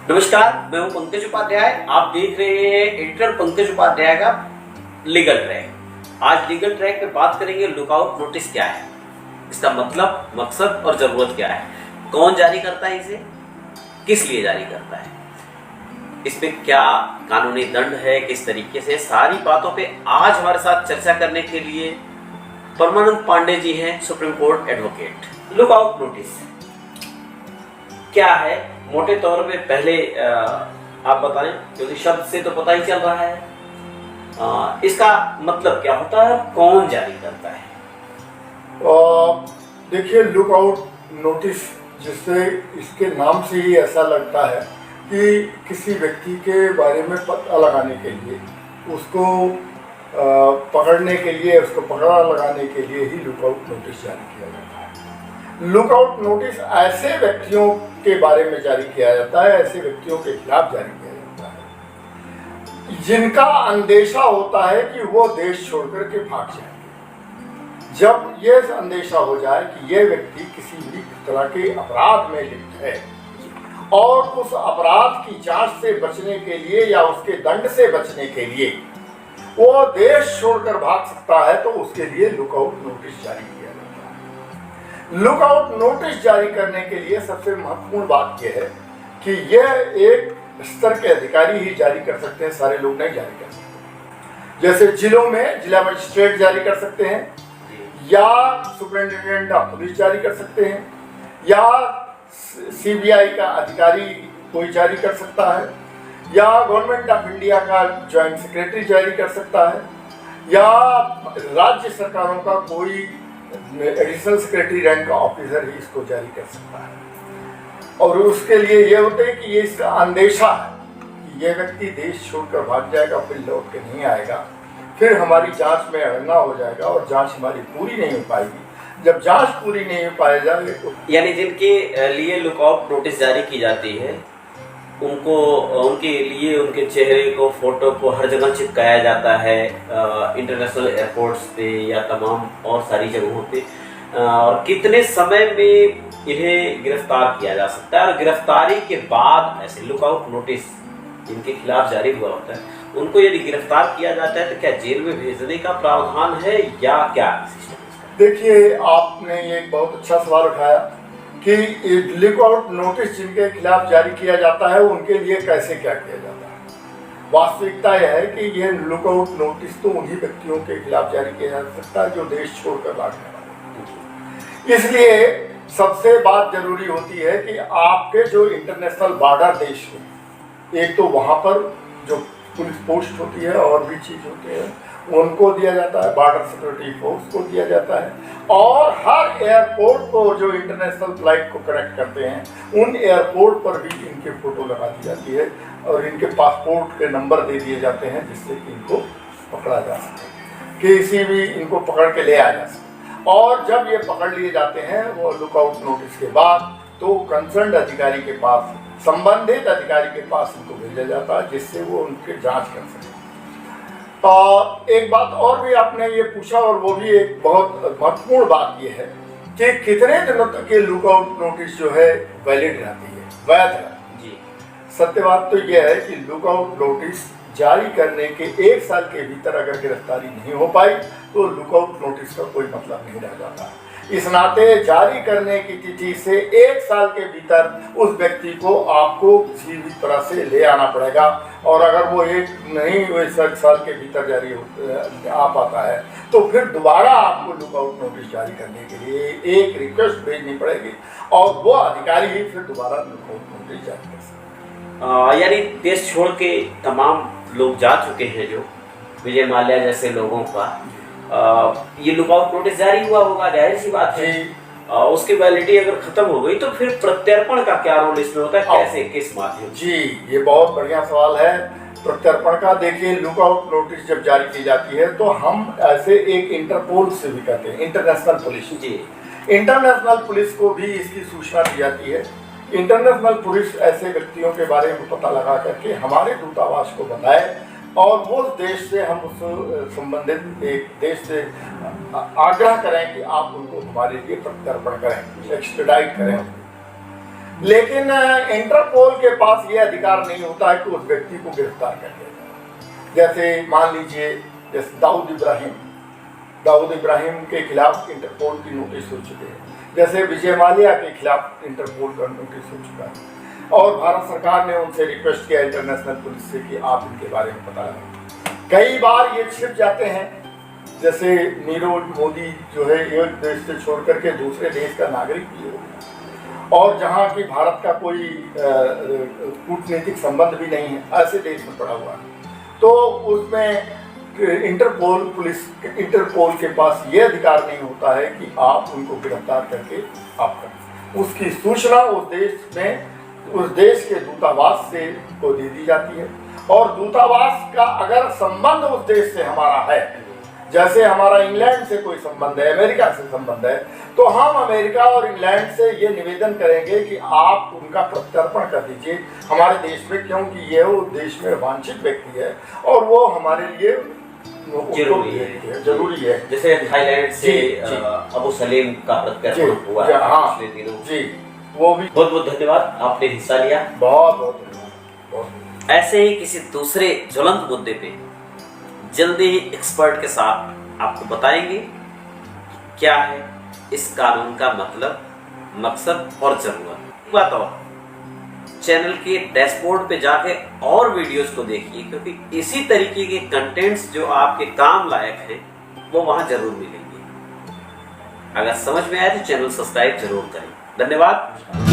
नमस्कार, मैं हूं पंकज उपाध्याय। आप देख रहे हैं एडिटर पंकज उपाध्याय का लीगल ट्रैक। आज लीगल ट्रैक पे बात करेंगे लुकआउट नोटिस क्या है, इसका मतलब, मकसद और जरूरत क्या है, कौन जारी करता है इसे, किस लिए जारी करता है, इसमें क्या कानूनी दंड है, किस तरीके से, सारी बातों पे आज हमारे साथ चर्चा करने के लिए परमानंद पांडे जी हैं, supreme court advocate. Lookout notice क्या है, मोटे तौर पे पहले आप बताएं, क्योंकि शब्द से तो पता ही चल रहा है। इसका मतलब क्या होता है, कौन जारी करता है? देखिए, लुकआउट नोटिस, जिससे इसके नाम से ही ऐसा लगता है कि किसी व्यक्ति के बारे में पता लगाने के लिए, उसको पकड़ने के लिए, उसको पकड़ा लगाने के लिए ही लुकआउट नोटिस जारी किया जाता है। लुकआउट नोटिस ऐसे व्यक्तियों के बारे में जारी किया जाता है, ऐसे व्यक्तियों के खिलाफ जारी किया जाता है जिनका अंदेशा होता है कि वो देश छोड़कर के भाग जाएंगे। जब ये अंदेशा हो जाए कि ये व्यक्ति किसी भी तरह के अपराध में लिप्त है और उस अपराध की जांच से बचने के लिए या उसके दंड से बचने के लिए वो देश छोड़कर भाग सकता है, तो उसके लिए लुकआउट नोटिस जारी किया जाता है। लुकआउट नोटिस जारी करने के लिए सबसे महत्वपूर्ण बात यह है कि यह एक स्तर के अधिकारी ही जारी कर सकते हैं, सारे लोग नहीं जारी कर सकते। जैसे जिलों में जिला मजिस्ट्रेट जारी कर सकते हैं, या सुपरिटेंडेंट ऑफ पुलिस जारी कर सकते हैं, या सीबीआई का अधिकारी कोई जारी कर सकता है, या गवर्नमेंट ऑफ इंडिया का जॉइंट सेक्रेटरी जारी कर सकता है, या राज्य सरकारों का कोई एडिशनल सेक्रेटरी रैंक का ऑफिसर ही इसको जारी कर सकता है। और उसके लिए ये होता है कि ये इसका अंदेशा है कि ये व्यक्ति देश छोड़कर भाग जाएगा, फिर लौट के नहीं आएगा, फिर हमारी जांच में अड़ंगा हो जाएगा और जांच हमारी पूरी नहीं हो पाएगी। जब जांच पूरी नहीं हो पाई जाएगी तो यानी जिनके लिए लुकआउट नोटिस जारी की जाती है, उनको, उनके लिए उनके चेहरे को, फोटो को हर जगह चिपकाया जाता है, इंटरनेशनल एयरपोर्ट्स पे या तमाम और सारी जगहों पे। और कितने समय में इन्हें गिरफ्तार किया जा सकता है, और गिरफ्तारी के बाद ऐसे लुकआउट नोटिस जिनके खिलाफ जारी हुआ होता है, उनको यदि गिरफ्तार किया जाता है तो क्या जेल में भेजने का प्रावधान है या क्या सिस्टम है? देखिए, आपने ये एक बहुत अच्छा सवाल उठाया कि लुकआउट नोटिस जिनके खिलाफ जारी किया जाता है उनके लिए कैसे क्या किया जाता है। वास्तविकता यह है कि यह लुकआउट नोटिस तो उन्हीं व्यक्तियों के खिलाफ जारी किया जा सकता है जो देश छोड़कर भागने वाले। इसलिए सबसे बात जरूरी होती है कि आपके जो इंटरनेशनल बॉर्डर देश में, एक तो वहाँ पर जो पुलिस पोस्ट होती है और भी चीज़ होती है, उनको दिया जाता है, बॉर्डर सिक्योरिटी फोर्स को दिया जाता है, और हर एयरपोर्ट को जो इंटरनेशनल फ्लाइट को कनेक्ट करते हैं उन एयरपोर्ट पर भी इनके फोटो लगा दी जाती है और इनके पासपोर्ट के नंबर दे दिए जाते हैं, जिससे कि इनको पकड़ा जा सके, किसी भी इनको पकड़ के ले आया जा सके। और जब ये पकड़ लिए जाते हैं वो लुकआउट नोटिस के बाद, तो कंसर्न्ड अधिकारी के पास, संबंधित अधिकारी के पास इनको भेजा जाता है, जिससे वो उनकी जांच कर सके। एक बात और भी आपने ये पूछा, और वो भी एक बहुत महत्वपूर्ण बात ये है कि कितने दिनों तक ये लुकआउट नोटिस जो है वैलिड रहती है, वैध रहती है। सत्य बात तो यह है कि लुकआउट नोटिस जारी करने के 1 साल के भीतर अगर गिरफ्तारी नहीं हो पाई तो लुकआउट नोटिस का कोई मतलब नहीं रह जाता। इस नाते जारी करने की तिथि से 1 साल के भीतर उस व्यक्ति को आपको किसी भी तरह से ले आना पड़ेगा, और अगर वो एक साल के भीतर जारी आ पाता है तो फिर दोबारा आपको लुकआउट नोटिस जारी करने के लिए एक रिक्वेस्ट भेजनी पड़ेगी, और वो अधिकारी ही फिर दोबारा लुकआउट नोटिस जारी कर सकते। यानी देश छोड़ के तमाम लोग जा चुके हैं, जो विजय माल्या जैसे लोगों का ये लुकआउट नोटिस जारी हुआ होगा, जाहिर सी बात है। उसकी वैलिडिटी अगर खत्म हो गई तो फिर प्रत्यर्पण का क्या रोल इसमें होता है, कैसे, किस माध्यम? जी, ये बहुत बढ़िया सवाल है प्रत्यर्पण का। देखिए, लुकआउट नोटिस जब जारी की जाती है तो हम ऐसे एक इंटरपोल से भी कहते हैं, इंटरनेशनल पुलिस, जी, इंटरनेशनल पुलिस को भी इसकी सूचना दी जाती है। इंटरनेशनल पुलिस ऐसे व्यक्तियों के बारे में पता लगा करके हमारे दूतावास को बताए, और वो देश से हम उस संबंधित एक देश से आग्रह करें कि आप उनको हमारे लिए प्रत्यर्पण करें, एक्सट्राडाइट करें। लेकिन इंटरपोल के पास ये अधिकार नहीं होता है कि उस व्यक्ति को गिरफ्तार कर लिया जाए। जैसे मान लीजिए जैसे दाऊद इब्राहिम के खिलाफ इंटरपोल की नोटिस हो चुके हैं, जैसे विजय माल्या के खिलाफ इंटरपोल का नोटिस हो चुका है, और भारत सरकार ने उनसे रिक्वेस्ट किया इंटरनेशनल पुलिस से कि आप इनके बारे में पता लगाएं। कई बार ये छिप जाते हैं, जैसे नीरव मोदी जो है एक देश से छोड़ करके दूसरे देश का नागरिक भी हो गया, और जहाँ की भारत का कोई कूटनीतिक संबंध भी नहीं है, ऐसे देश में पड़ा हुआ है, तो उसमें इंटरपोल के पास ये अधिकार नहीं होता है कि आप उनको गिरफ्तार करके आप करें। उसकी सूचना उस देश के दूतावास से को दे दी जाती है, और दूतावास का अगर संबंध उस देश से हमारा है, जैसे हमारा इंग्लैंड से कोई संबंध है, अमेरिका से संबंध है, तो हम अमेरिका और इंग्लैंड से ये निवेदन करेंगे कि आप उनका प्रत्यर्पण कर दीजिए हमारे देश में, क्योंकि ये वो देश में वांछित व्यक्ति है और वो हमारे लिए जरूरी है। जैसे थाईलैंड से अबू सलीम का प्रत्यर्पण हुआ पिछले दिनों। जी, वो भी। बहुत बहुत धन्यवाद, आपने हिस्सा लिया। बहुत बहुत धन्यवाद। ऐसे ही किसी दूसरे ज्वलंत मुद्दे पे जल्दी ही एक्सपर्ट के साथ आपको बताएंगे क्या है इस कानून का मतलब, मकसद और जरूरत। बात और चैनल के डैशबोर्ड पे जाके और वीडियोस को देखिए, क्योंकि इसी तरीके के कंटेंट्स जो आपके काम लायक हैं वो वहां जरूर मिलेंगे। अगर समझ में आए तो चैनल सब्सक्राइब जरूर करें। धन्यवाद।